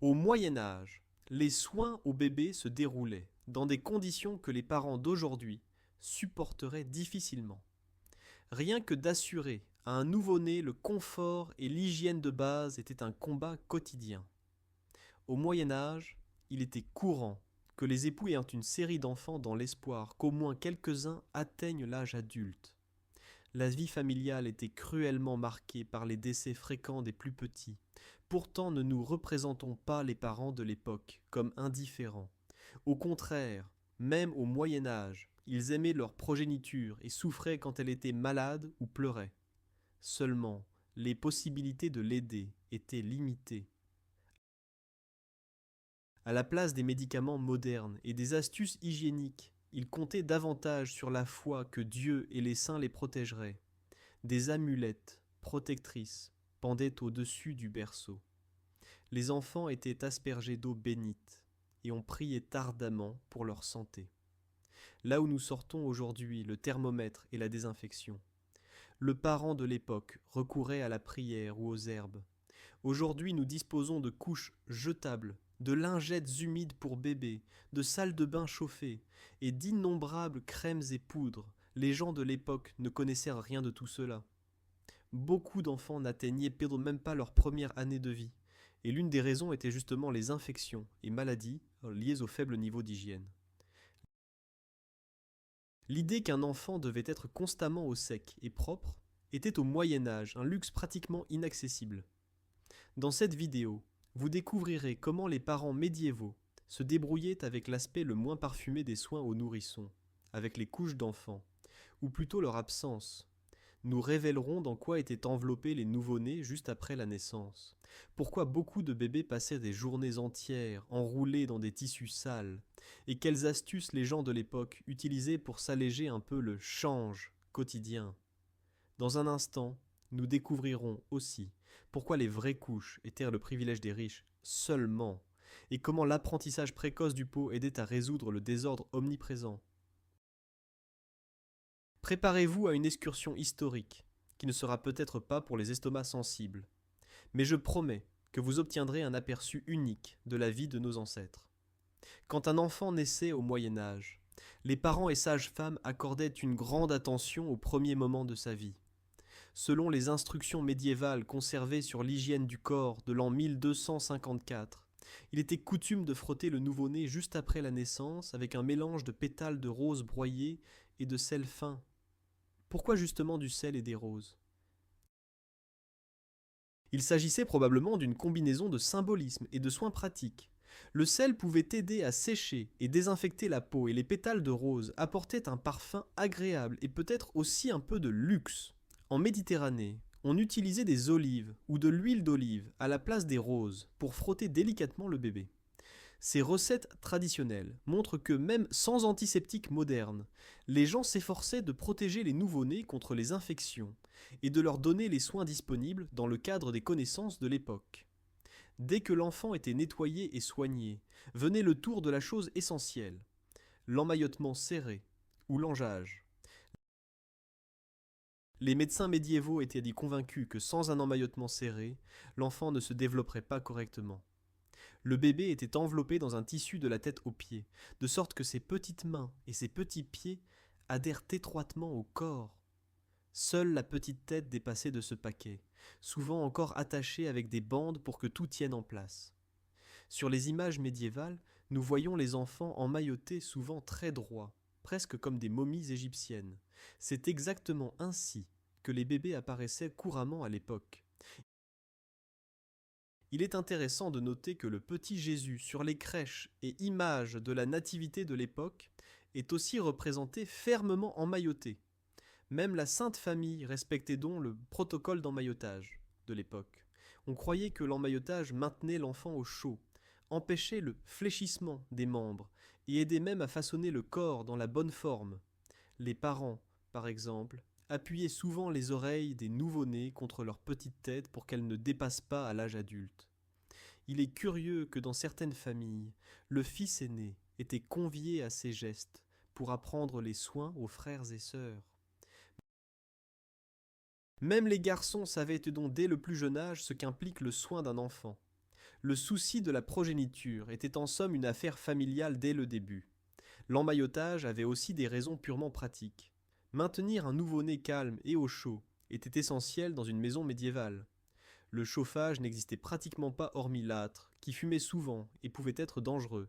Au Moyen Âge, les soins au bébé se déroulaient dans des conditions que les parents d'aujourd'hui supporteraient difficilement. Rien que d'assurer à un nouveau-né le confort et l'hygiène de base était un combat quotidien. Au Moyen Âge, il était courant que les époux aient une série d'enfants dans l'espoir qu'au moins quelques-uns atteignent l'âge adulte. La vie familiale était cruellement marquée par les décès fréquents des plus petits. Pourtant, ne nous représentons pas les parents de l'époque comme indifférents. Au contraire, même au Moyen Âge, ils aimaient leur progéniture et souffraient quand elle était malade ou pleurait. Seulement, les possibilités de l'aider étaient limitées. À la place des médicaments modernes et des astuces hygiéniques, ils comptaient davantage sur la foi que Dieu et les saints les protégeraient. Des amulettes protectrices pendaient au-dessus du berceau. Les enfants étaient aspergés d'eau bénite et on priait ardemment pour leur santé. Là où nous sortons aujourd'hui le thermomètre et la désinfection, le parent de l'époque recourait à la prière ou aux herbes. Aujourd'hui, nous disposons de couches jetables, de lingettes humides pour bébés, de salles de bain chauffées et d'innombrables crèmes et poudres. Les gens de l'époque ne connaissaient rien de tout cela. Beaucoup d'enfants n'atteignaient même pas leur première année de vie, et l'une des raisons était justement les infections et maladies liées au faible niveau d'hygiène. L'idée qu'un enfant devait être constamment au sec et propre était au Moyen Âge un luxe pratiquement inaccessible. Dans cette vidéo, vous découvrirez comment les parents médiévaux se débrouillaient avec l'aspect le moins parfumé des soins aux nourrissons, avec les couches d'enfants, ou plutôt leur absence. Nous révélerons dans quoi étaient enveloppés les nouveau-nés juste après la naissance. Pourquoi beaucoup de bébés passaient des journées entières enroulés dans des tissus sales. Et quelles astuces les gens de l'époque utilisaient pour s'alléger un peu le change quotidien. Dans un instant, nous découvrirons aussi pourquoi les vraies couches étaient le privilège des riches seulement. Et comment l'apprentissage précoce du pot aidait à résoudre le désordre omniprésent. Préparez-vous à une excursion historique, qui ne sera peut-être pas pour les estomacs sensibles, mais je promets que vous obtiendrez un aperçu unique de la vie de nos ancêtres. Quand un enfant naissait au Moyen Âge, les parents et sages-femmes accordaient une grande attention aux premiers moments de sa vie. Selon les instructions médiévales conservées sur l'hygiène du corps de l'an 1254, il était coutume de frotter le nouveau-né juste après la naissance avec un mélange de pétales de roses broyées et de sel fin. Pourquoi justement du sel et des roses? Il s'agissait probablement d'une combinaison de symbolisme et de soins pratiques. Le sel pouvait aider à sécher et désinfecter la peau et les pétales de rose apportaient un parfum agréable et peut-être aussi un peu de luxe. En Méditerranée, on utilisait des olives ou de l'huile d'olive à la place des roses pour frotter délicatement le bébé. Ces recettes traditionnelles montrent que même sans antiseptiques modernes, les gens s'efforçaient de protéger les nouveau-nés contre les infections et de leur donner les soins disponibles dans le cadre des connaissances de l'époque. Dès que l'enfant était nettoyé et soigné, venait le tour de la chose essentielle, l'emmaillotement serré ou l'engeage. Les médecins médiévaux étaient dit convaincus que sans un emmaillotement serré, l'enfant ne se développerait pas correctement. Le bébé était enveloppé dans un tissu de la tête aux pieds, de sorte que ses petites mains et ses petits pieds adhèrent étroitement au corps. Seule la petite tête dépassait de ce paquet, souvent encore attachée avec des bandes pour que tout tienne en place. Sur les images médiévales, nous voyons les enfants emmaillotés souvent très droits, presque comme des momies égyptiennes. C'est exactement ainsi que les bébés apparaissaient couramment à l'époque. Il est intéressant de noter que le petit Jésus sur les crèches et images de la nativité de l'époque est aussi représenté fermement emmailloté. Même la Sainte Famille respectait donc le protocole d'emmaillotage de l'époque. On croyait que l'emmaillotage maintenait l'enfant au chaud, empêchait le fléchissement des membres et aidait même à façonner le corps dans la bonne forme. Les parents, par exemple, appuyaient souvent les oreilles des nouveau-nés contre leur petite tête pour qu'elles ne dépassent pas à l'âge adulte. Il est curieux que dans certaines familles, le fils aîné était convié à ces gestes pour apprendre les soins aux frères et sœurs. Même les garçons savaient donc dès le plus jeune âge ce qu'implique le soin d'un enfant. Le souci de la progéniture était en somme une affaire familiale dès le début. L'emmaillotage avait aussi des raisons purement pratiques. Maintenir un nouveau-né calme et au chaud était essentiel dans une maison médiévale. Le chauffage n'existait pratiquement pas hormis l'âtre, qui fumait souvent et pouvait être dangereux.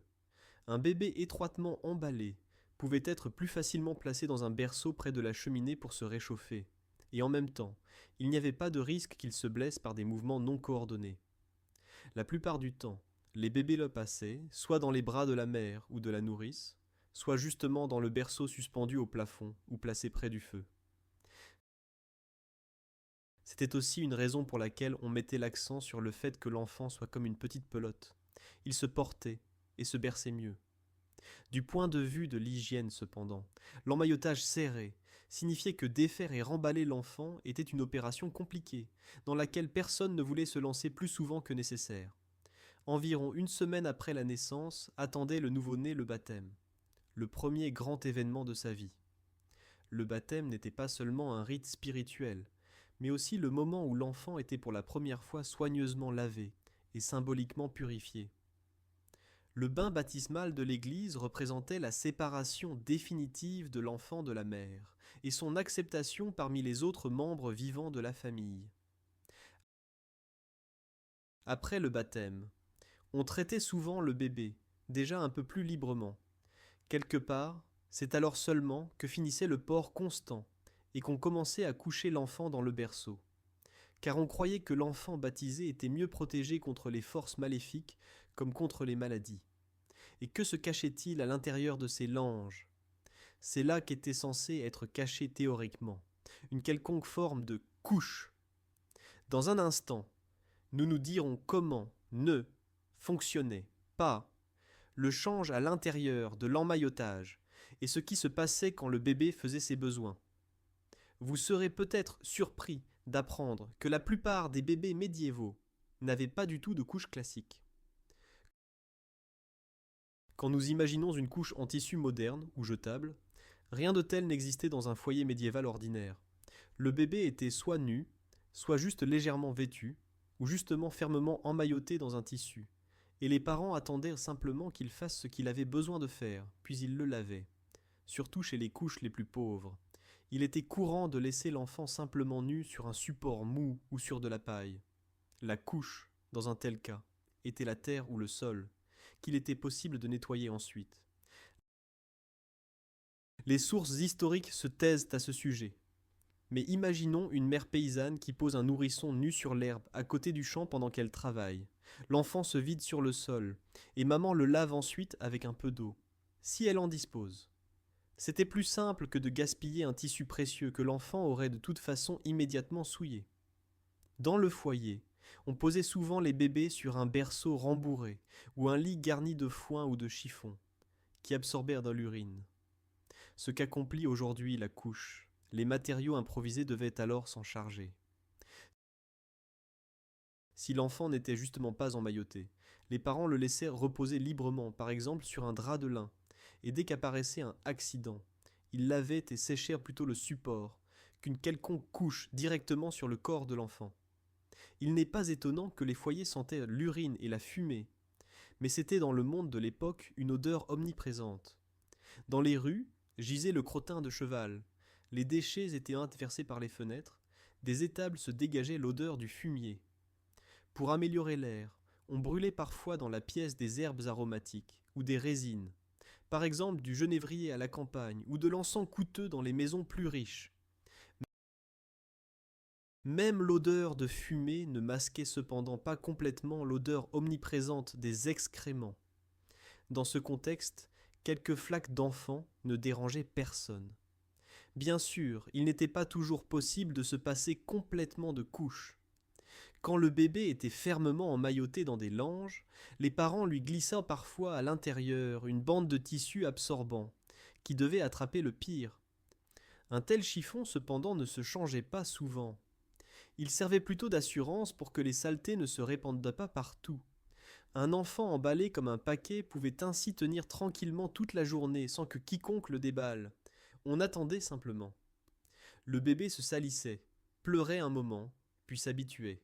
Un bébé étroitement emballé pouvait être plus facilement placé dans un berceau près de la cheminée pour se réchauffer. Et en même temps, il n'y avait pas de risque qu'il se blesse par des mouvements non coordonnés. La plupart du temps, les bébés le passaient, soit dans les bras de la mère ou de la nourrice, soit justement dans le berceau suspendu au plafond ou placé près du feu. C'était aussi une raison pour laquelle on mettait l'accent sur le fait que l'enfant soit comme une petite pelote. Il se portait et se berçait mieux. Du point de vue de l'hygiène cependant, l'emmaillotage serré signifiait que défaire et remballer l'enfant était une opération compliquée, dans laquelle personne ne voulait se lancer plus souvent que nécessaire. Environ une semaine après la naissance, attendait le nouveau-né le baptême, le premier grand événement de sa vie. Le baptême n'était pas seulement un rite spirituel, mais aussi le moment où l'enfant était pour la première fois soigneusement lavé et symboliquement purifié. Le bain baptismal de l'Église représentait la séparation définitive de l'enfant de la mère et son acceptation parmi les autres membres vivants de la famille. Après le baptême, on traitait souvent le bébé, déjà un peu plus librement. Quelque part, c'est alors seulement que finissait le port constant et qu'on commençait à coucher l'enfant dans le berceau. Car on croyait que l'enfant baptisé était mieux protégé contre les forces maléfiques comme contre les maladies. Et que se cachait-il à l'intérieur de ces langes? C'est là qu'était censé être caché théoriquement une quelconque forme de couche. Dans un instant, nous nous dirons comment ne fonctionnait pas le change à l'intérieur de l'emmaillotage et ce qui se passait quand le bébé faisait ses besoins. Vous serez peut-être surpris d'apprendre que la plupart des bébés médiévaux n'avaient pas du tout de couche classique. Quand nous imaginons une couche en tissu moderne ou jetable, rien de tel n'existait dans un foyer médiéval ordinaire. Le bébé était soit nu, soit juste légèrement vêtu, ou justement fermement emmailloté dans un tissu, et les parents attendaient simplement qu'il fasse ce qu'il avait besoin de faire, puis ils le lavaient. Surtout chez les couches les plus pauvres. Il était courant de laisser l'enfant simplement nu sur un support mou ou sur de la paille. La couche, dans un tel cas, était la terre ou le sol, qu'il était possible de nettoyer ensuite. Les sources historiques se taisent à ce sujet. Mais imaginons une mère paysanne qui pose un nourrisson nu sur l'herbe à côté du champ pendant qu'elle travaille. L'enfant se vide sur le sol, et maman le lave ensuite avec un peu d'eau, si elle en dispose. C'était plus simple que de gaspiller un tissu précieux que l'enfant aurait de toute façon immédiatement souillé. Dans le foyer, on posait souvent les bébés sur un berceau rembourré ou un lit garni de foin ou de chiffon, qui absorbèrent dans l'urine. Ce qu'accomplit aujourd'hui la couche. Les matériaux improvisés devaient alors s'en charger. Si l'enfant n'était justement pas emmailloté, les parents le laissaient reposer librement, par exemple sur un drap de lin, et dès qu'apparaissait un accident, ils lavaient et séchèrent plutôt le support qu'une quelconque couche directement sur le corps de l'enfant. Il n'est pas étonnant que les foyers sentaient l'urine et la fumée, mais c'était dans le monde de l'époque une odeur omniprésente. Dans les rues gisait le crottin de cheval, les déchets étaient interversés par les fenêtres, des étables se dégageait l'odeur du fumier. Pour améliorer l'air, on brûlait parfois dans la pièce des herbes aromatiques ou des résines, par exemple du genévrier à la campagne ou de l'encens coûteux dans les maisons plus riches. Même l'odeur de fumée ne masquait cependant pas complètement l'odeur omniprésente des excréments. Dans ce contexte, quelques flaques d'enfants ne dérangeaient personne. Bien sûr, il n'était pas toujours possible de se passer complètement de couches. Quand le bébé était fermement emmailloté dans des langes, les parents lui glissaient parfois à l'intérieur une bande de tissu absorbant, qui devait attraper le pire. Un tel chiffon cependant ne se changeait pas souvent. Il servait plutôt d'assurance pour que les saletés ne se répandent pas partout. Un enfant emballé comme un paquet pouvait ainsi tenir tranquillement toute la journée sans que quiconque le déballe. On attendait simplement. Le bébé se salissait, pleurait un moment, puis s'habituait.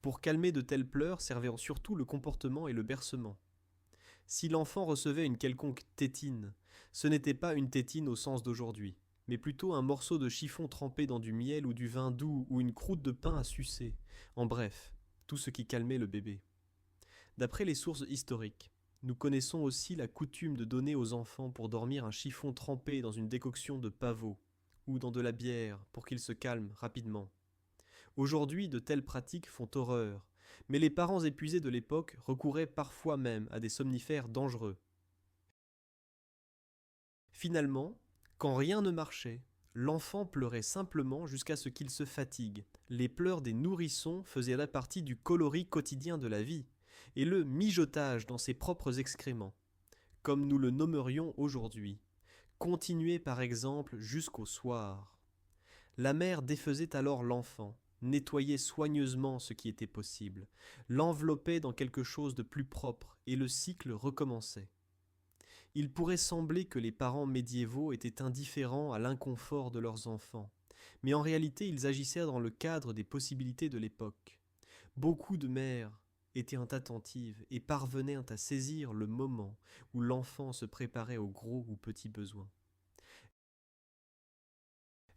Pour calmer de tels pleurs servaient surtout le comportement et le bercement. Si l'enfant recevait une quelconque tétine, ce n'était pas une tétine au sens d'aujourd'hui, mais plutôt un morceau de chiffon trempé dans du miel ou du vin doux ou une croûte de pain à sucer, en bref, tout ce qui calmait le bébé. D'après les sources historiques, nous connaissons aussi la coutume de donner aux enfants pour dormir un chiffon trempé dans une décoction de pavot ou dans de la bière pour qu'ils se calment rapidement. Aujourd'hui, de telles pratiques font horreur, mais les parents épuisés de l'époque recouraient parfois même à des somnifères dangereux. Finalement, quand rien ne marchait, l'enfant pleurait simplement jusqu'à ce qu'il se fatigue. Les pleurs des nourrissons faisaient partie du coloris quotidien de la vie, et le mijotage dans ses propres excréments, comme nous le nommerions aujourd'hui, continuait par exemple jusqu'au soir. La mère défaisait alors l'enfant, nettoyait soigneusement ce qui était possible, l'enveloppait dans quelque chose de plus propre, et le cycle recommençait. Il pourrait sembler que les parents médiévaux étaient indifférents à l'inconfort de leurs enfants, mais en réalité ils agissaient dans le cadre des possibilités de l'époque. Beaucoup de mères étaient attentives et parvenaient à saisir le moment où l'enfant se préparait aux gros ou petits besoins.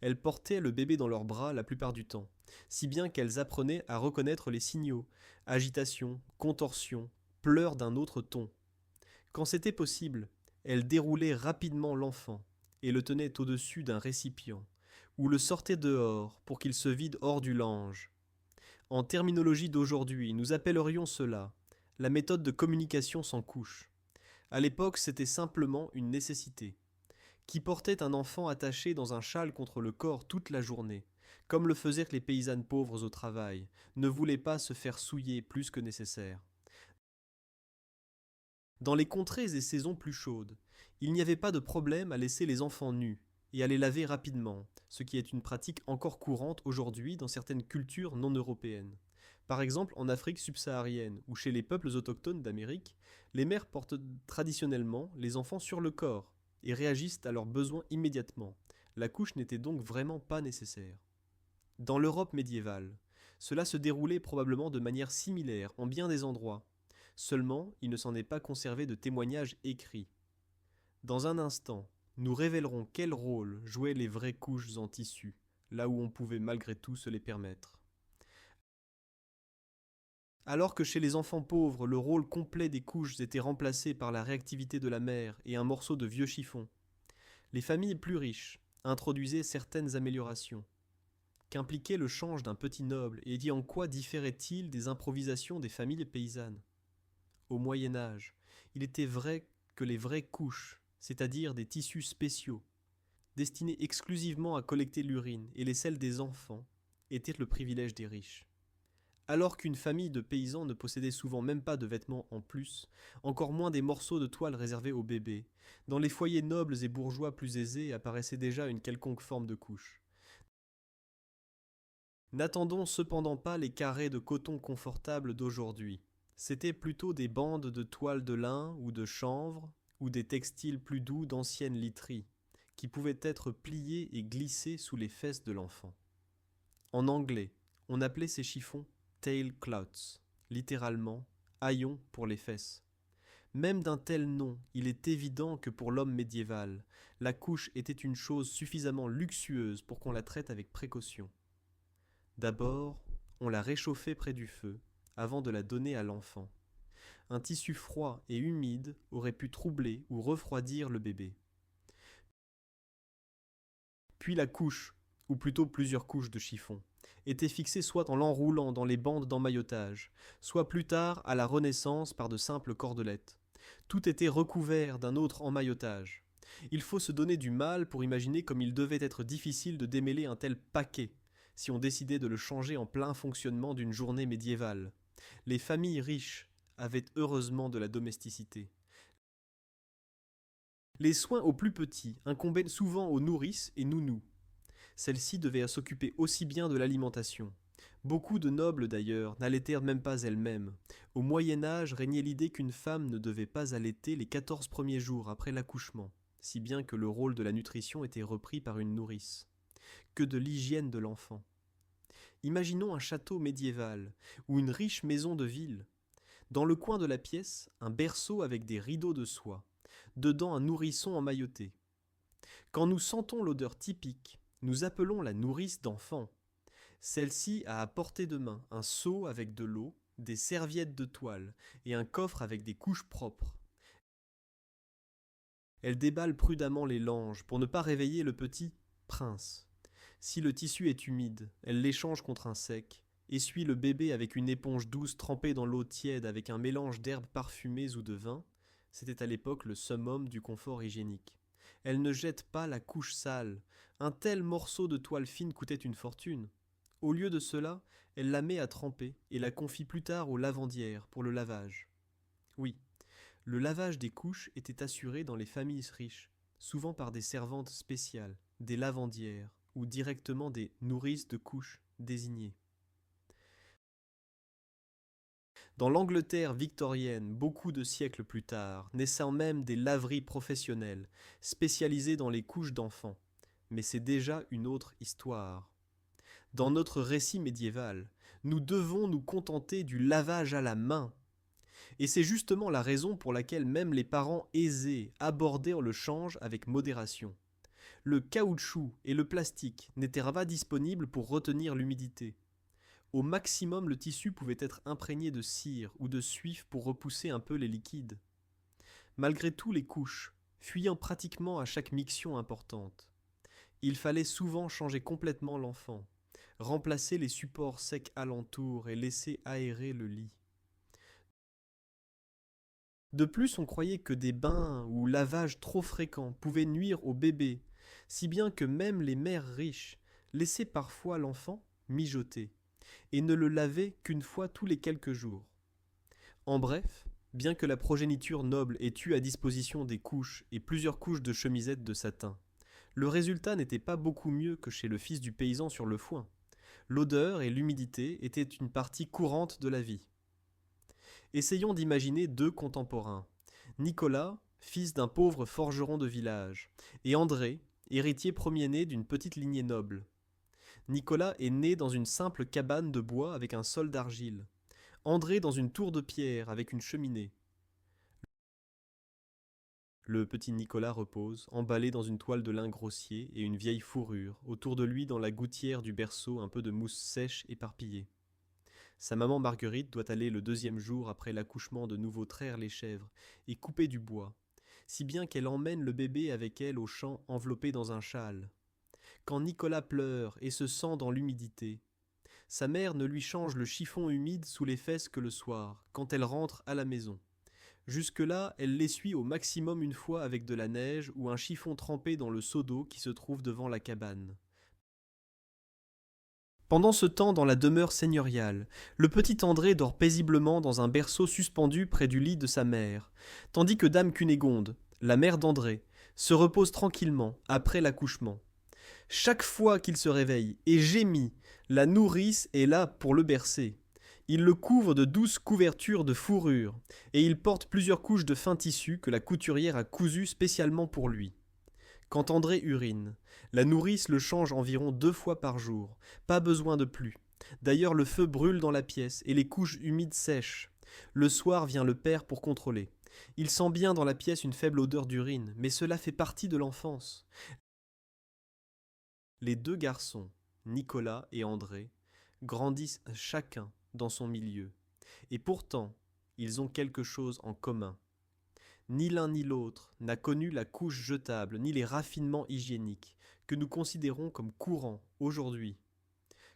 Elles portaient le bébé dans leurs bras la plupart du temps, si bien qu'elles apprenaient à reconnaître les signaux, agitation, contorsion, pleurs d'un autre ton. Quand c'était possible, elles déroulaient rapidement l'enfant et le tenaient au-dessus d'un récipient, ou le sortaient dehors pour qu'il se vide hors du lange. En terminologie d'aujourd'hui, nous appellerions cela la méthode de communication sans couche. À l'époque, c'était simplement une nécessité. Qui portait un enfant attaché dans un châle contre le corps toute la journée, comme le faisaient les paysannes pauvres au travail, ne voulait pas se faire souiller plus que nécessaire. Dans les contrées et saisons plus chaudes, il n'y avait pas de problème à laisser les enfants nus et à les laver rapidement, ce qui est une pratique encore courante aujourd'hui dans certaines cultures non européennes. Par exemple en Afrique subsaharienne ou chez les peuples autochtones d'Amérique, les mères portent traditionnellement les enfants sur le corps et réagissent à leurs besoins immédiatement. La couche n'était donc vraiment pas nécessaire. Dans l'Europe médiévale, cela se déroulait probablement de manière similaire en bien des endroits. Seulement, il ne s'en est pas conservé de témoignages écrits. Dans un instant, nous révélerons quel rôle jouaient les vraies couches en tissu, là où on pouvait malgré tout se les permettre. Alors que chez les enfants pauvres, le rôle complet des couches était remplacé par la réactivité de la mère et un morceau de vieux chiffon, les familles plus riches introduisaient certaines améliorations. Qu'impliquait le change d'un petit noble et en quoi différait-il des improvisations des familles paysannes ? Au Moyen Âge, il était vrai que les vraies couches, c'est-à-dire des tissus spéciaux, destinés exclusivement à collecter l'urine et les selles des enfants, étaient le privilège des riches. Alors qu'une famille de paysans ne possédait souvent même pas de vêtements en plus, encore moins des morceaux de toile réservés aux bébés, dans les foyers nobles et bourgeois plus aisés apparaissait déjà une quelconque forme de couche. N'attendons cependant pas les carrés de coton confortables d'aujourd'hui. C'étaient plutôt des bandes de toile de lin ou de chanvre, ou des textiles plus doux d'ancienne literie, qui pouvaient être pliés et glissés sous les fesses de l'enfant. En anglais, on appelait ces chiffons tailcloths, littéralement haillons pour les fesses. Même d'un tel nom, il est évident que pour l'homme médiéval, la couche était une chose suffisamment luxueuse pour qu'on la traite avec précaution. D'abord, on la réchauffait près du feu, avant de la donner à l'enfant. Un tissu froid et humide aurait pu troubler ou refroidir le bébé. Puis la couche, ou plutôt plusieurs couches de chiffon, était fixée soit en l'enroulant dans les bandes d'emmaillotage, soit plus tard à la Renaissance par de simples cordelettes. Tout était recouvert d'un autre emmaillotage. Il faut se donner du mal pour imaginer comme il devait être difficile de démêler un tel paquet, si on décidait de le changer en plein fonctionnement d'une journée médiévale. Les familles riches avaient heureusement de la domesticité. Les soins aux plus petits incombaient souvent aux nourrices et nounous. Celles-ci devaient s'occuper aussi bien de l'alimentation. Beaucoup de nobles d'ailleurs n'allaitèrent même pas elles-mêmes. Au Moyen Âge régnait l'idée qu'une femme ne devait pas allaiter les 14 premiers jours après l'accouchement, si bien que le rôle de la nutrition était repris par une nourrice. Que de l'hygiène de l'enfant. Imaginons un château médiéval ou une riche maison de ville. Dans le coin de la pièce, un berceau avec des rideaux de soie. Dedans un nourrisson emmailloté. Quand nous sentons l'odeur typique, nous appelons la nourrice d'enfant. Celle-ci a à portée de main un seau avec de l'eau, des serviettes de toile et un coffre avec des couches propres. Elle déballe prudemment les langes pour ne pas réveiller le petit prince. Si le tissu est humide, elle l'échange contre un sec, essuie le bébé avec une éponge douce trempée dans l'eau tiède avec un mélange d'herbes parfumées ou de vin. C'était à l'époque le summum du confort hygiénique. Elle ne jette pas la couche sale. Un tel morceau de toile fine coûtait une fortune. Au lieu de cela, elle la met à tremper et la confie plus tard aux lavandières pour le lavage. Oui, le lavage des couches était assuré dans les familles riches, souvent par des servantes spéciales, des lavandières ou directement des nourrices de couches désignées. Dans l'Angleterre victorienne, beaucoup de siècles plus tard, naissant même des laveries professionnelles, spécialisées dans les couches d'enfants. Mais c'est déjà une autre histoire. Dans notre récit médiéval, nous devons nous contenter du lavage à la main. Et c'est justement la raison pour laquelle même les parents aisés abordèrent le change avec modération. Le caoutchouc et le plastique n'étaient pas disponibles pour retenir l'humidité. Au maximum, le tissu pouvait être imprégné de cire ou de suif pour repousser un peu les liquides. Malgré tout, les couches, fuyant pratiquement à chaque miction importante. Il fallait souvent changer complètement l'enfant, remplacer les supports secs alentour et laisser aérer le lit. De plus, on croyait que des bains ou lavages trop fréquents pouvaient nuire au bébé, si bien que même les mères riches laissaient parfois l'enfant mijoter et ne le lavaient qu'une fois tous les quelques jours. En bref, bien que la progéniture noble ait eu à disposition des couches et plusieurs couches de chemisettes de satin, le résultat n'était pas beaucoup mieux que chez le fils du paysan sur le foin. L'odeur et l'humidité étaient une partie courante de la vie. Essayons d'imaginer deux contemporains. Nicolas, fils d'un pauvre forgeron de village, et André, héritier premier-né d'une petite lignée noble. Nicolas est né dans une simple cabane de bois avec un sol d'argile. André dans une tour de pierre avec une cheminée. Le petit Nicolas repose, emballé dans une toile de lin grossier et une vieille fourrure, autour de lui dans la gouttière du berceau un peu de mousse sèche éparpillée. Sa maman Marguerite doit aller le deuxième jour après l'accouchement de nouveau traire les chèvres et couper du bois, si bien qu'elle emmène le bébé avec elle au champ enveloppé dans un châle. Quand Nicolas pleure et se sent dans l'humidité, sa mère ne lui change le chiffon humide sous les fesses que le soir, quand elle rentre à la maison. Jusque-là, elle l'essuie au maximum une fois avec de la neige ou un chiffon trempé dans le seau d'eau qui se trouve devant la cabane. Pendant ce temps, dans la demeure seigneuriale, le petit André dort paisiblement dans un berceau suspendu près du lit de sa mère, tandis que dame Cunégonde, la mère d'André, se repose tranquillement après l'accouchement. Chaque fois qu'il se réveille et gémit, la nourrice est là pour le bercer. Il le couvre de douces couvertures de fourrure, et il porte plusieurs couches de fin tissu que la couturière a cousues spécialement pour lui. Quand André urine, la nourrice le change environ 2 fois par jour. Pas besoin de plus. D'ailleurs, le feu brûle dans la pièce et les couches humides sèchent. Le soir vient le père pour contrôler. Il sent bien dans la pièce une faible odeur d'urine, mais cela fait partie de l'enfance. Les deux garçons, Nicolas et André, grandissent chacun dans son milieu. Et pourtant, ils ont quelque chose en commun. Ni l'un ni l'autre n'a connu la couche jetable ni les raffinements hygiéniques que nous considérons comme courants aujourd'hui.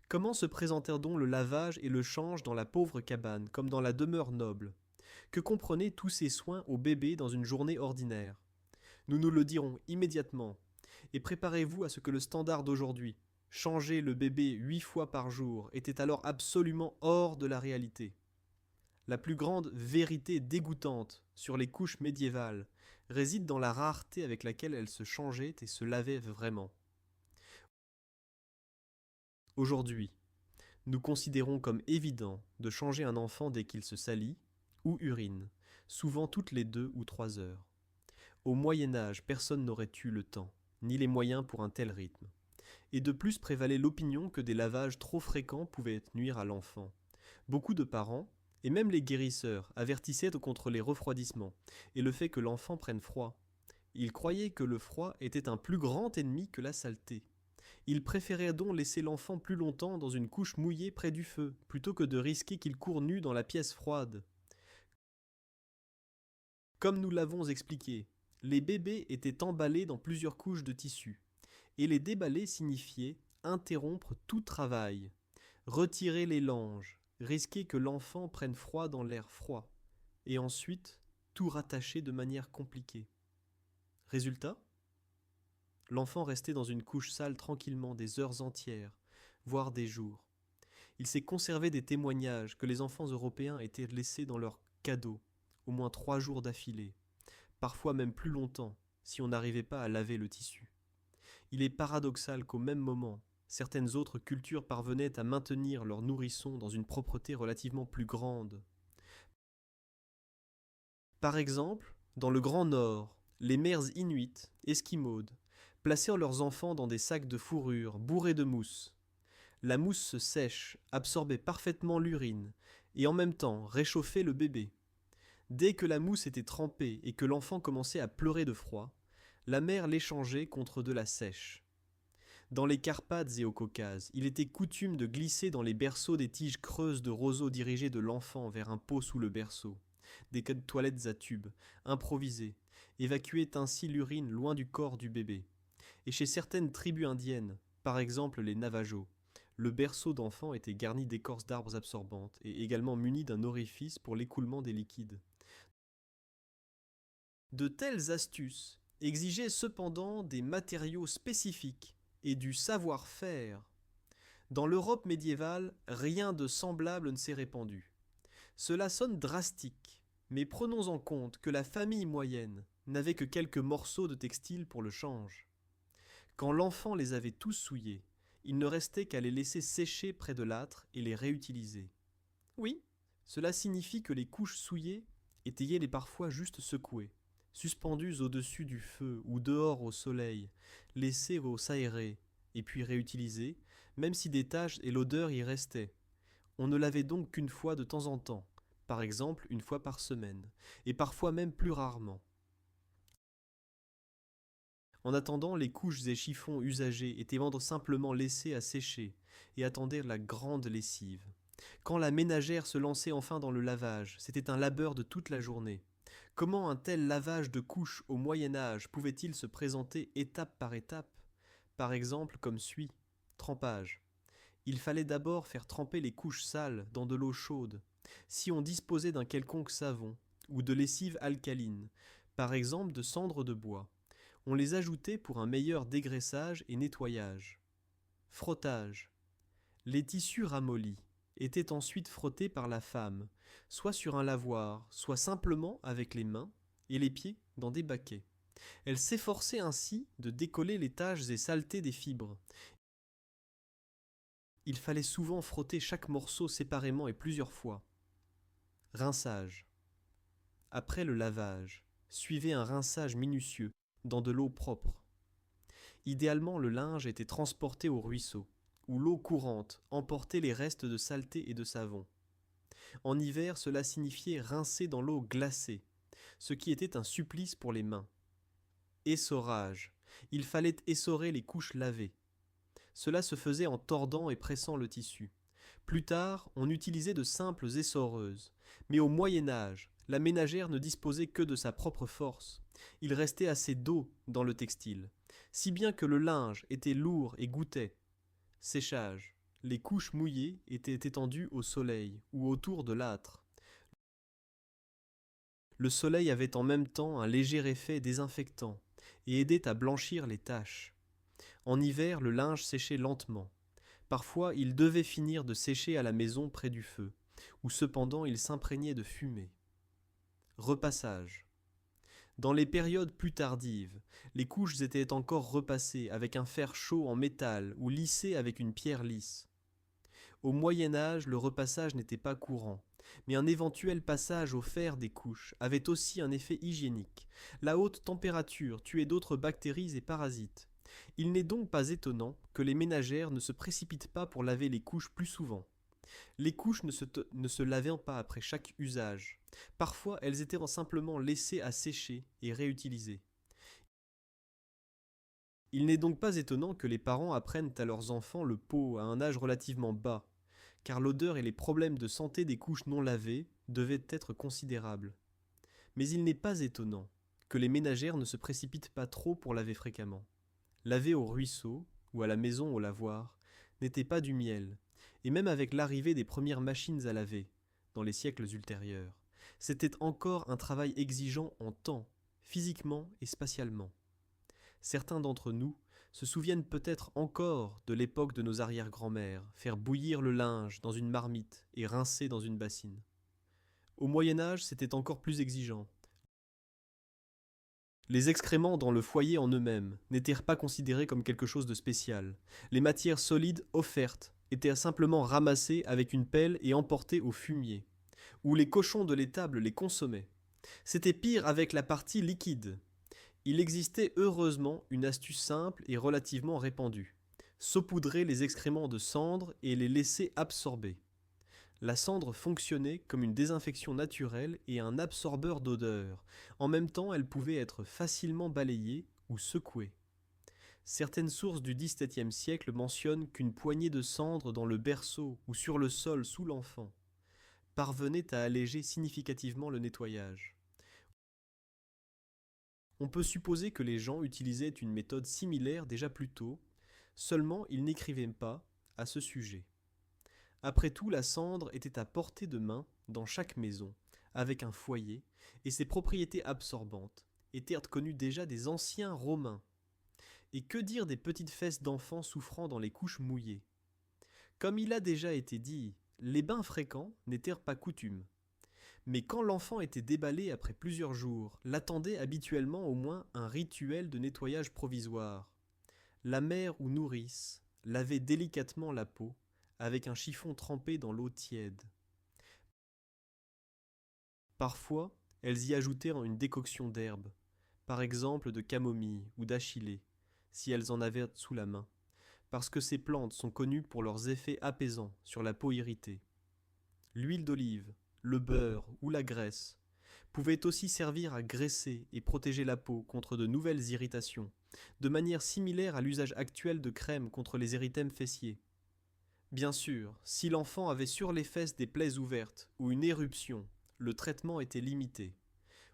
Comment se présentèrent donc le lavage et le change dans la pauvre cabane comme dans la demeure noble? Que comprenaient tous ces soins au bébé dans une journée ordinaire? Nous nous le dirons immédiatement. Et préparez-vous à ce que le standard d'aujourd'hui, changer le bébé 8 fois par jour, était alors absolument hors de la réalité. La plus grande vérité dégoûtante sur les couches médiévales réside dans la rareté avec laquelle elles se changeaient et se lavaient vraiment. Aujourd'hui, nous considérons comme évident de changer un enfant dès qu'il se salit ou urine, souvent toutes les 2 ou 3 heures. Au Moyen Âge, personne n'aurait eu le temps, ni les moyens pour un tel rythme. Et de plus prévalait l'opinion que des lavages trop fréquents pouvaient nuire à l'enfant. Beaucoup de parents, et même les guérisseurs, avertissaient contre les refroidissements et le fait que l'enfant prenne froid. Ils croyaient que le froid était un plus grand ennemi que la saleté. Ils préféraient donc laisser l'enfant plus longtemps dans une couche mouillée près du feu, plutôt que de risquer qu'il court nu dans la pièce froide. Comme nous l'avons expliqué, les bébés étaient emballés dans plusieurs couches de tissu, et les déballer signifiait interrompre tout travail, retirer les langes, risquer que l'enfant prenne froid dans l'air froid, et ensuite tout rattacher de manière compliquée. Résultat ? L'enfant restait dans une couche sale tranquillement des heures entières, voire des jours. Il s'est conservé des témoignages que les enfants européens étaient laissés dans leurs cadeaux, au moins 3 jours d'affilée, parfois même plus longtemps, si on n'arrivait pas à laver le tissu. Il est paradoxal qu'au même moment, certaines autres cultures parvenaient à maintenir leurs nourrissons dans une propreté relativement plus grande. Par exemple, dans le Grand Nord, les mères inuites, esquimaudes, placèrent leurs enfants dans des sacs de fourrure bourrés de mousse. La mousse se sèche, absorbait parfaitement l'urine et en même temps réchauffait le bébé. Dès que la mousse était trempée et que l'enfant commençait à pleurer de froid, la mère l'échangeait contre de la sèche. Dans les Carpates et au Caucase, il était coutume de glisser dans les berceaux des tiges creuses de roseaux dirigées de l'enfant vers un pot sous le berceau. Des toilettes à tubes, improvisées, évacuaient ainsi l'urine loin du corps du bébé. Et chez certaines tribus indiennes, par exemple les Navajos, le berceau d'enfant était garni d'écorces d'arbres absorbantes et également muni d'un orifice pour l'écoulement des liquides. De telles astuces exigeaient cependant des matériaux spécifiques et du savoir-faire. Dans l'Europe médiévale, rien de semblable ne s'est répandu. Cela sonne drastique, mais prenons en compte que la famille moyenne n'avait que quelques morceaux de textile pour le change. Quand l'enfant les avait tous souillés, il ne restait qu'à les laisser sécher près de l'âtre et les réutiliser. Oui, cela signifie que les couches souillées étaient les parfois juste secouées, suspendues au-dessus du feu ou dehors au soleil, laissées s'aérer et puis réutilisées, même si des taches et l'odeur y restaient. On ne lavait donc qu'une fois de temps en temps, par exemple une fois par semaine, et parfois même plus rarement. En attendant, les couches et chiffons usagés étaient simplement laissés à sécher et attendaient la grande lessive. Quand la ménagère se lançait enfin dans le lavage, c'était un labeur de toute la journée. Comment un tel lavage de couches au Moyen Âge pouvait-il se présenter étape par étape ? Par exemple comme suit. Trempage. Il fallait d'abord faire tremper les couches sales dans de l'eau chaude. Si on disposait d'un quelconque savon ou de lessive alcaline, par exemple de cendres de bois, on les ajoutait pour un meilleur dégraissage et nettoyage. Frottage. Les tissus ramollis étaient ensuite frottés par la femme, soit sur un lavoir, soit simplement avec les mains et les pieds dans des baquets. Elle s'efforçait ainsi de décoller les taches et saletés des fibres. Il fallait souvent frotter chaque morceau séparément et plusieurs fois. Rinçage. Après le lavage, suivait un rinçage minutieux dans de l'eau propre. Idéalement, le linge était transporté au ruisseau, où l'eau courante emportait les restes de saleté et de savon. En hiver, cela signifiait rincer dans l'eau glacée, ce qui était un supplice pour les mains. Essorage. Il fallait essorer les couches lavées. Cela se faisait en tordant et pressant le tissu. Plus tard, on utilisait de simples essoreuses, mais au Moyen Âge, la ménagère ne disposait que de sa propre force. Il restait assez d'eau dans le textile, si bien que le linge était lourd et goûtait. Séchage. Les couches mouillées étaient étendues au soleil ou autour de l'âtre. Le soleil avait en même temps un léger effet désinfectant et aidait à blanchir les taches. En hiver, le linge séchait lentement. Parfois, il devait finir de sécher à la maison près du feu, où cependant il s'imprégnait de fumée. Repassage. Dans les périodes plus tardives, les couches étaient encore repassées avec un fer chaud en métal ou lissées avec une pierre lisse. Au Moyen Âge, le repassage n'était pas courant, mais un éventuel passage au fer des couches avait aussi un effet hygiénique. La haute température tuait d'autres bactéries et parasites. Il n'est donc pas étonnant que les ménagères ne se précipitent pas pour laver les couches plus souvent. Les couches ne se lavaient pas après chaque usage. Parfois, elles étaient simplement laissées à sécher et réutilisées. Il n'est donc pas étonnant que les parents apprennent à leurs enfants le pot à un âge relativement bas, car l'odeur et les problèmes de santé des couches non lavées devaient être considérables. Mais il n'est pas étonnant que les ménagères ne se précipitent pas trop pour laver fréquemment. Laver au ruisseau ou à la maison au lavoir n'était pas du miel, et même avec l'arrivée des premières machines à laver, dans les siècles ultérieurs, c'était encore un travail exigeant en temps, physiquement et spatialement. Certains d'entre nous se souviennent peut-être encore de l'époque de nos arrière-grand-mères, faire bouillir le linge dans une marmite et rincer dans une bassine. Au Moyen Âge, c'était encore plus exigeant. Les excréments dans le foyer en eux-mêmes n'étaient pas considérés comme quelque chose de spécial. Les matières solides offertes étaient simplement ramassées avec une pelle et emportées au fumier, où les cochons de l'étable les consommaient. C'était pire avec la partie liquide. Il existait heureusement une astuce simple et relativement répandue: saupoudrer les excréments de cendre et les laisser absorber. La cendre fonctionnait comme une désinfection naturelle et un absorbeur d'odeur. En même temps, elle pouvait être facilement balayée ou secouée. Certaines sources du XVIIe siècle mentionnent qu'une poignée de cendre dans le berceau ou sur le sol sous l'enfant parvenait à alléger significativement le nettoyage. On peut supposer que les gens utilisaient une méthode similaire déjà plus tôt, seulement ils n'écrivaient pas à ce sujet. Après tout, la cendre était à portée de main dans chaque maison, avec un foyer, et ses propriétés absorbantes étaient connues déjà des anciens Romains. Et que dire des petites fesses d'enfants souffrant dans les couches mouillées? Comme il a déjà été dit, les bains fréquents n'étaient pas coutume. Mais quand l'enfant était déballé après plusieurs jours, l'attendait habituellement au moins un rituel de nettoyage provisoire. La mère ou nourrice lavait délicatement la peau avec un chiffon trempé dans l'eau tiède. Parfois, elles y ajoutaient une décoction d'herbes, par exemple de camomille ou d'achillée, si elles en avaient sous la main, parce que ces plantes sont connues pour leurs effets apaisants sur la peau irritée. L'huile d'olive, le beurre ou la graisse pouvaient aussi servir à graisser et protéger la peau contre de nouvelles irritations, de manière similaire à l'usage actuel de crème contre les érythèmes fessiers. Bien sûr, si l'enfant avait sur les fesses des plaies ouvertes ou une éruption, le traitement était limité.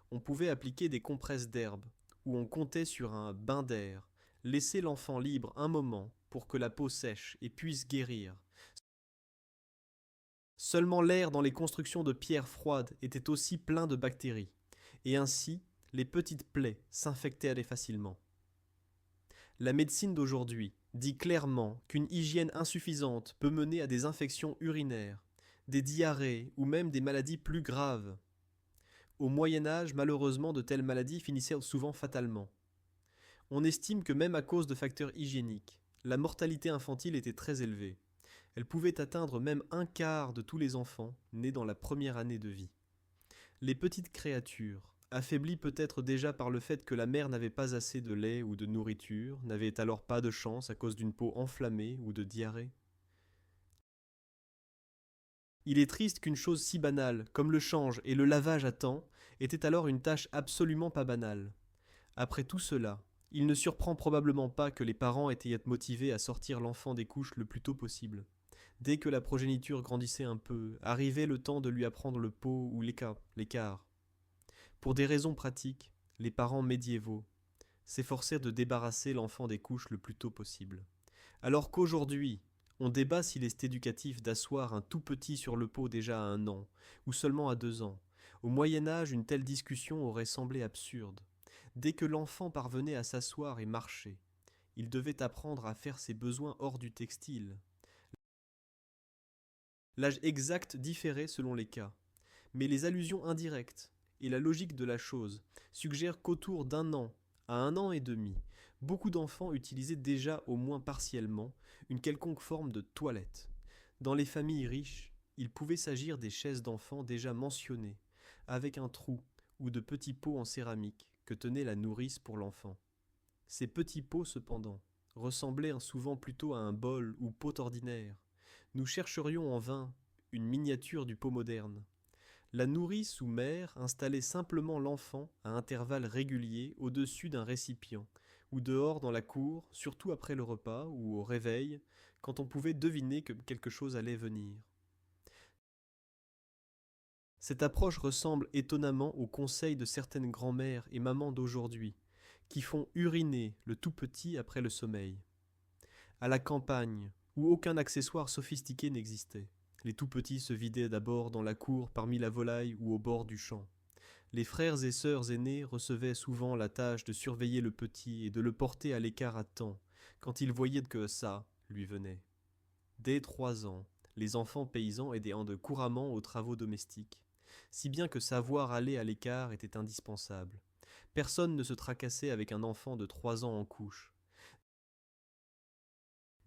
On pouvait appliquer des compresses d'herbe, ou on comptait sur un bain d'air, laisser l'enfant libre un moment pour que la peau sèche et puisse guérir. Seulement l'air dans les constructions de pierre froide était aussi plein de bactéries, et ainsi les petites plaies s'infectaient facilement. La médecine d'aujourd'hui dit clairement qu'une hygiène insuffisante peut mener à des infections urinaires, des diarrhées ou même des maladies plus graves. Au Moyen Âge, malheureusement, de telles maladies finissaient souvent fatalement. On estime que même à cause de facteurs hygiéniques, la mortalité infantile était très élevée. Elle pouvait atteindre même un quart de tous les enfants nés dans la première année de vie. Les petites créatures, affaiblies peut-être déjà par le fait que la mère n'avait pas assez de lait ou de nourriture, n'avaient alors pas de chance à cause d'une peau enflammée ou de diarrhée. Il est triste qu'une chose si banale, comme le change et le lavage à temps, était alors une tâche absolument pas banale. Après tout cela, il ne surprend probablement pas que les parents étaient motivés à sortir l'enfant des couches le plus tôt possible. Dès que la progéniture grandissait un peu, arrivait le temps de lui apprendre le pot ou l'écart. Pour des raisons pratiques, les parents médiévaux s'efforcèrent de débarrasser l'enfant des couches le plus tôt possible. Alors qu'aujourd'hui, on débat s'il est éducatif d'asseoir un tout petit sur le pot déjà à 1 an, ou seulement à 2 ans. Au Moyen Âge, une telle discussion aurait semblé absurde. Dès que l'enfant parvenait à s'asseoir et marcher, il devait apprendre à faire ses besoins hors du textile. L'âge exact différait selon les cas, mais les allusions indirectes et la logique de la chose suggèrent qu'autour d'1 an à 1 an et demi, beaucoup d'enfants utilisaient déjà au moins partiellement une quelconque forme de toilette. Dans les familles riches, il pouvait s'agir des chaises d'enfants déjà mentionnées, avec un trou ou de petits pots en céramique que tenait la nourrice pour l'enfant. Ces petits pots, cependant, ressemblait souvent plutôt à un bol ou pot ordinaire, nous chercherions en vain une miniature du pot moderne. La nourrice ou mère installait simplement l'enfant à intervalles réguliers au-dessus d'un récipient, ou dehors dans la cour, surtout après le repas ou au réveil, quand on pouvait deviner que quelque chose allait venir. Cette approche ressemble étonnamment aux conseils de certaines grand-mères et mamans d'aujourd'hui, qui font uriner le tout petit après le sommeil. À la campagne, où aucun accessoire sophistiqué n'existait, les tout petits se vidaient d'abord dans la cour parmi la volaille ou au bord du champ. Les frères et sœurs aînés recevaient souvent la tâche de surveiller le petit et de le porter à l'écart à temps, quand ils voyaient que ça lui venait. Dès 3 ans, les enfants paysans aidaient couramment aux travaux domestiques, si bien que savoir aller à l'écart était indispensable. Personne ne se tracassait avec un enfant de 3 ans en couche.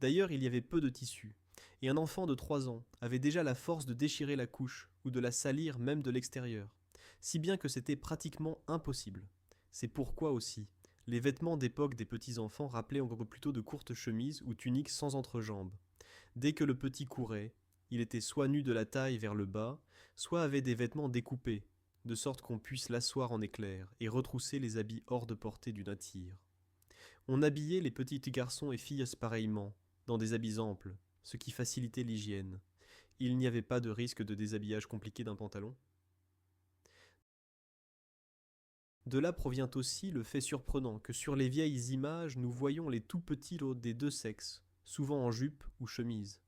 D'ailleurs, il y avait peu de tissu, et un enfant de 3 ans avait déjà la force de déchirer la couche ou de la salir même de l'extérieur, si bien que c'était pratiquement impossible. C'est pourquoi aussi, les vêtements d'époque des petits-enfants rappelaient encore plutôt de courtes chemises ou tuniques sans entrejambes. Dès que le petit courait, il était soit nu de la taille vers le bas, soit avait des vêtements découpés, de sorte qu'on puisse l'asseoir en éclair et retrousser les habits hors de portée du nature. On habillait les petits garçons et filles pareillement, dans des habits amples, ce qui facilitait l'hygiène. Il n'y avait pas de risque de déshabillage compliqué d'un pantalon. De là provient aussi le fait surprenant que sur les vieilles images nous voyons les tout petits des deux sexes, souvent en jupe ou chemise.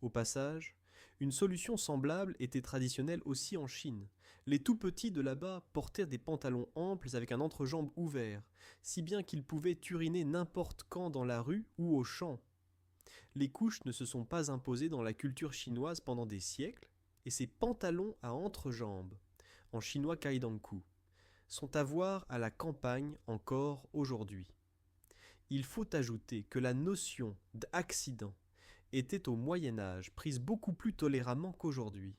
Au passage, une solution semblable était traditionnelle aussi en Chine. Les tout petits de là-bas portaient des pantalons amples avec un entrejambe ouvert, si bien qu'ils pouvaient uriner n'importe quand dans la rue ou au champ. Les couches ne se sont pas imposées dans la culture chinoise pendant des siècles, et ces pantalons à entrejambe, en chinois kaidanku, sont à voir à la campagne encore aujourd'hui. Il faut ajouter que la notion d'accident était au Moyen Âge prise beaucoup plus toléramment qu'aujourd'hui.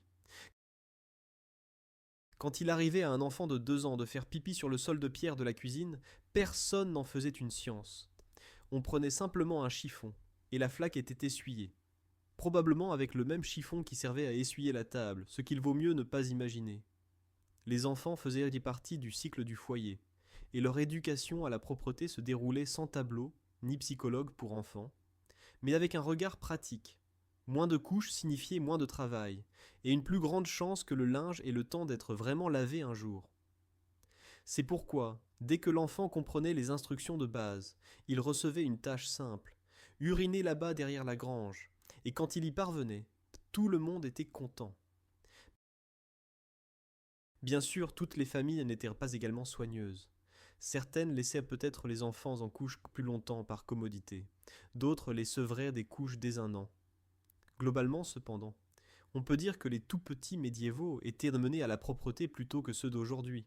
Quand il arrivait à un enfant de 2 ans de faire pipi sur le sol de pierre de la cuisine, personne n'en faisait une science. On prenait simplement un chiffon, et la flaque était essuyée. Probablement avec le même chiffon qui servait à essuyer la table, ce qu'il vaut mieux ne pas imaginer. Les enfants faisaient partie du cycle du foyer, et leur éducation à la propreté se déroulait sans tableau, ni psychologue pour enfants, mais avec un regard pratique. Moins de couches signifiait moins de travail, et une plus grande chance que le linge ait le temps d'être vraiment lavé un jour. C'est pourquoi, dès que l'enfant comprenait les instructions de base, il recevait une tâche simple, uriner là-bas derrière la grange, et quand il y parvenait, tout le monde était content. Bien sûr, toutes les familles n'étaient pas également soigneuses. Certaines laissaient peut-être les enfants en couche plus longtemps par commodité, d'autres les sevraient des couches dès 1 an. Globalement, cependant, on peut dire que les tout-petits médiévaux étaient menés à la propreté plutôt que ceux d'aujourd'hui.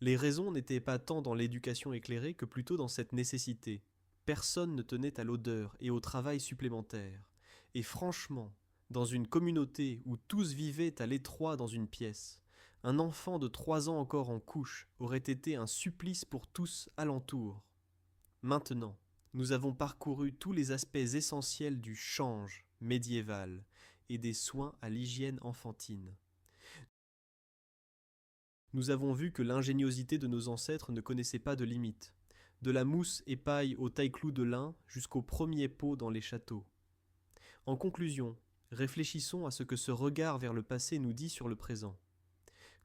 Les raisons n'étaient pas tant dans l'éducation éclairée que plutôt dans cette nécessité. Personne ne tenait à l'odeur et au travail supplémentaire. Et franchement, dans une communauté où tous vivaient à l'étroit dans une pièce, un enfant de 3 ans encore en couche aurait été un supplice pour tous alentour. Maintenant, nous avons parcouru tous les aspects essentiels du change médiéval et des soins à l'hygiène enfantine. Nous avons vu que l'ingéniosité de nos ancêtres ne connaissait pas de limite, de la mousse et paille au taille-clou de lin jusqu'au premier pot dans les châteaux. En conclusion, réfléchissons à ce que ce regard vers le passé nous dit sur le présent.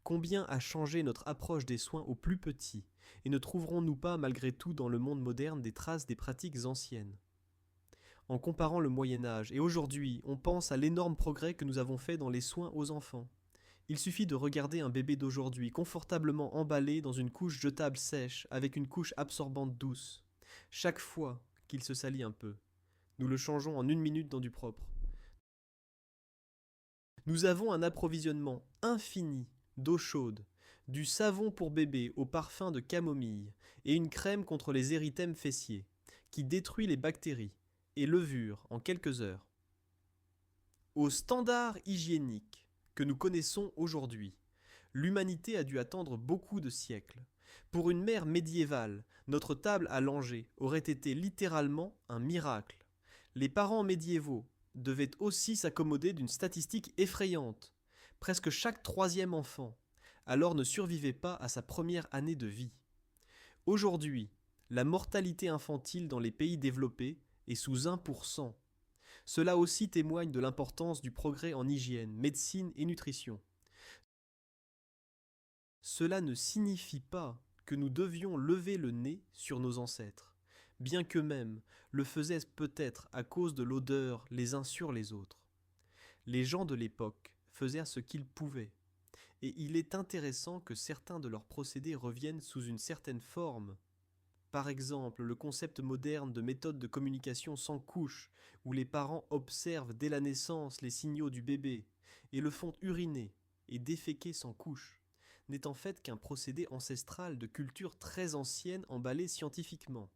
Combien a changé notre approche des soins aux plus petits, et ne trouverons-nous pas malgré tout dans le monde moderne des traces des pratiques anciennes ? En comparant le Moyen Âge et aujourd'hui, on pense à l'énorme progrès que nous avons fait dans les soins aux enfants. Il suffit de regarder un bébé d'aujourd'hui confortablement emballé dans une couche jetable sèche avec une couche absorbante douce. Chaque fois qu'il se salit un peu, nous le changeons en 1 minute dans du propre. Nous avons un approvisionnement infini d'eau chaude, du savon pour bébé au parfum de camomille et une crème contre les érythèmes fessiers qui détruit les bactéries et levures en quelques heures. Aux standards hygiéniques que nous connaissons aujourd'hui, l'humanité a dû attendre beaucoup de siècles, Pour une mère médiévale, notre table à langer aurait été littéralement un miracle. Les parents médiévaux devaient aussi s'accommoder d'une statistique effrayante. Presque chaque troisième enfant alors ne survivait pas à sa première année de vie. Aujourd'hui, la mortalité infantile dans les pays développés est sous 1%. Cela aussi témoigne de l'importance du progrès en hygiène, médecine et nutrition. Cela ne signifie pas que nous devions lever le nez sur nos ancêtres, bien qu'eux-mêmes le faisaient peut-être à cause de l'odeur les uns sur les autres. Les gens de l'époque faisaient ce qu'ils pouvaient, et il est intéressant que certains de leurs procédés reviennent sous une certaine forme. Par exemple, le concept moderne de méthode de communication sans couche, où les parents observent dès la naissance les signaux du bébé et le font uriner et déféquer sans couche, n'est en fait qu'un procédé ancestral de culture très ancienne emballé scientifiquement.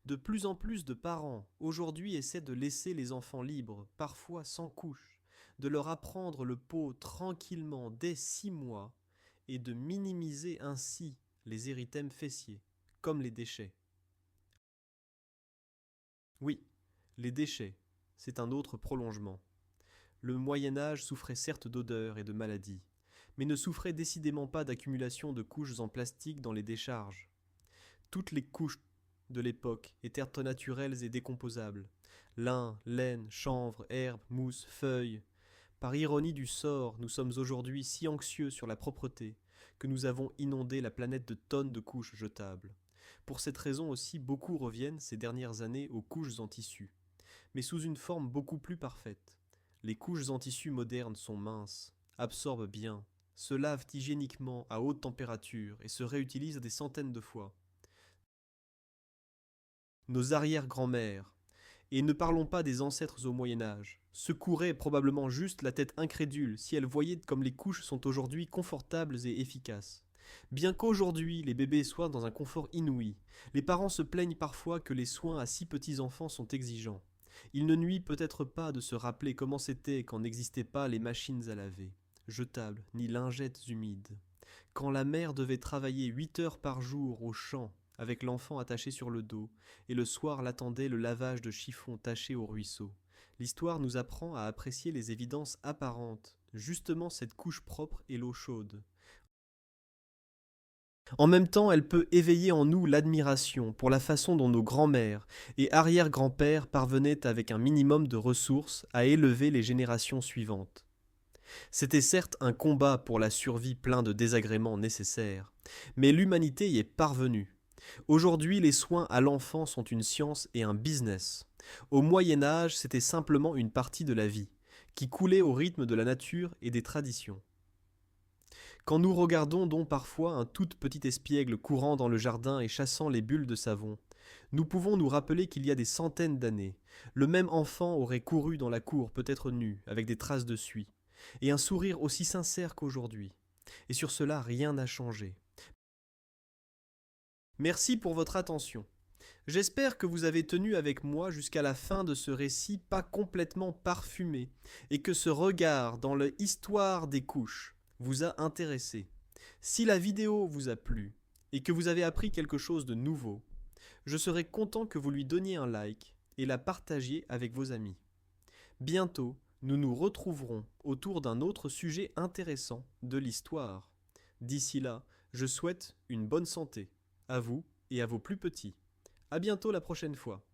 De plus en plus de parents aujourd'hui essaient de laisser les enfants libres, parfois sans couche, de leur apprendre le pot tranquillement dès 6 mois et de minimiser ainsi les érythèmes fessiers, comme les déchets. Oui, les déchets, c'est un autre prolongement. Le Moyen-Âge souffrait certes d'odeurs et de maladies, mais ne souffrait décidément pas d'accumulation de couches en plastique dans les décharges. Toutes les couches de l'époque étaient naturelles et décomposables. Lin, laine, chanvre, herbe, mousse, feuilles. Par ironie du sort, nous sommes aujourd'hui si anxieux sur la propreté que nous avons inondé la planète de tonnes de couches jetables. Pour cette raison aussi, beaucoup reviennent ces dernières années aux couches en tissu, mais sous une forme beaucoup plus parfaite. Les couches en tissu modernes sont minces, absorbent bien, se lavent hygiéniquement à haute température et se réutilisent des centaines de fois. Nos arrière-grand-mères, et ne parlons pas des ancêtres au Moyen-Âge, secouraient probablement juste la tête incrédule si elles voyaient comme les couches sont aujourd'hui confortables et efficaces. Bien qu'aujourd'hui les bébés soient dans un confort inouï, les parents se plaignent parfois que les soins à si petits enfants sont exigeants. Il ne nuit peut-être pas de se rappeler comment c'était quand n'existaient pas les machines à laver, jetables, ni lingettes humides. Quand la mère devait travailler 8 heures par jour au champ, avec l'enfant attaché sur le dos, et le soir l'attendait le lavage de chiffons taché au ruisseau. L'histoire nous apprend à apprécier les évidences apparentes, justement cette couche propre et l'eau chaude. En même temps, elle peut éveiller en nous l'admiration pour la façon dont nos grands-mères et arrière-grands-pères parvenaient avec un minimum de ressources à élever les générations suivantes. C'était certes un combat pour la survie plein de désagréments nécessaires, mais l'humanité y est parvenue. Aujourd'hui, les soins à l'enfant sont une science et un business. Au Moyen Âge, c'était simplement une partie de la vie, qui coulait au rythme de la nature et des traditions. Quand nous regardons donc parfois un tout petit espiègle courant dans le jardin et chassant les bulles de savon, nous pouvons nous rappeler qu'il y a des centaines d'années, le même enfant aurait couru dans la cour peut-être nu, avec des traces de suie, et un sourire aussi sincère qu'aujourd'hui. Et sur cela, rien n'a changé. Merci pour votre attention. J'espère que vous avez tenu avec moi jusqu'à la fin de ce récit pas complètement parfumé et que ce regard dans l'histoire des couches vous a intéressé. Si la vidéo vous a plu et que vous avez appris quelque chose de nouveau, je serai content que vous lui donniez un like et la partagiez avec vos amis. Bientôt, nous nous retrouverons autour d'un autre sujet intéressant de l'histoire. D'ici là, je souhaite une bonne santé à vous et à vos plus petits. À bientôt la prochaine fois.